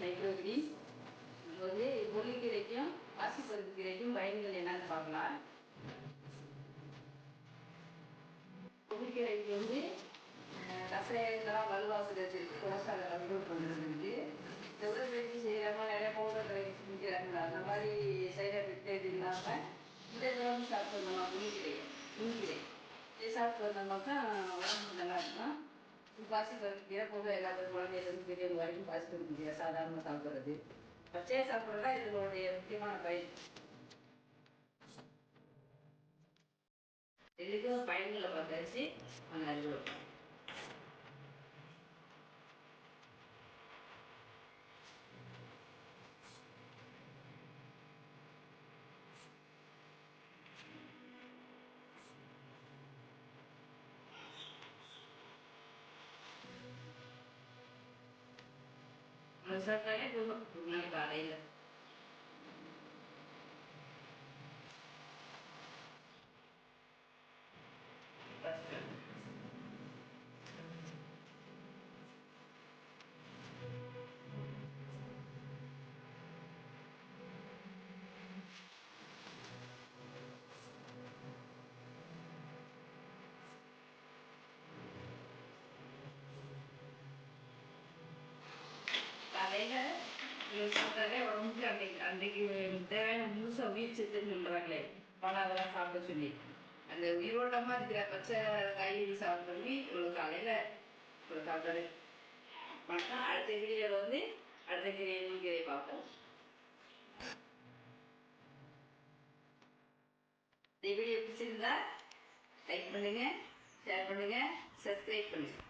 Micro green. நம்ம வந்து முருங்கைக்கீரைக்கும் பாசிப்பருப்பு கீரைக்கும் பயன்கள் என்னன்னு பார்க்கலாம். முருங்கைக்கீரைக்கு வந்து கசையெல்லாம் வலுவாக்குறதுக்கு கொலஸ்ட்ராலை கண்ட்ரோல் பண்ணுறதுக்கு இந்த உடற்பயிற்சி செய்கிறாங்க, நிறைய பவுடர் குடிக்கிறாங்க, அந்த மாதிரி சைடு எஃபெக்ட் எது இல்லாமல் இந்த இதெல்லாம் சாப்பிட்டு முருங்கீரை இதை சாப்பிட்டு வந்தோம்னாக்கா உடம்பு நல்லா இருக்கும். பாசிப்பருப்பு கீரை போக எல்லாத்துக்கும் குழந்தையிலேருந்து பெரியவங்க வரைக்கும் பாசிப்பருப்பு கீரை சாதாரணமாக சாப்பிட்றது, பச்சையாக சாப்பிட்றதா இதனுடைய முக்கியமான பயன். இதுக்கும் பயன்களை பார்த்தாச்சு. நாங்கள் அறிவுறுத்தோம். சாப்பிட்டாலே போதும் ஒரு நாள் காலையில். காலையில் சாப்பிட்டாலே உடம்புக்கு அன்றைக்கு தேவையான முழுசாக உயிர் சத்துன்னு சொல்கிறாங்களே, பணம் அதெல்லாம் சாப்பிட சொல்லி அந்த உயிரோட்டமாக இருக்கிற பச்சை காய்கறி சாப்பிட்றதுக்கு இவ்வளோ காலையில் இவ்வளோ சாப்பிட்டாலே வணக்கம். அடுத்த வீடியோவில் வந்து அடுத்த கீரை பார்ப்போம். இந்த வீடியோ பிடிச்சிருந்தா லைக் பண்ணுங்கள், ஷேர் பண்ணுங்கள், சப்ஸ்கிரைப் பண்ணுங்கள்.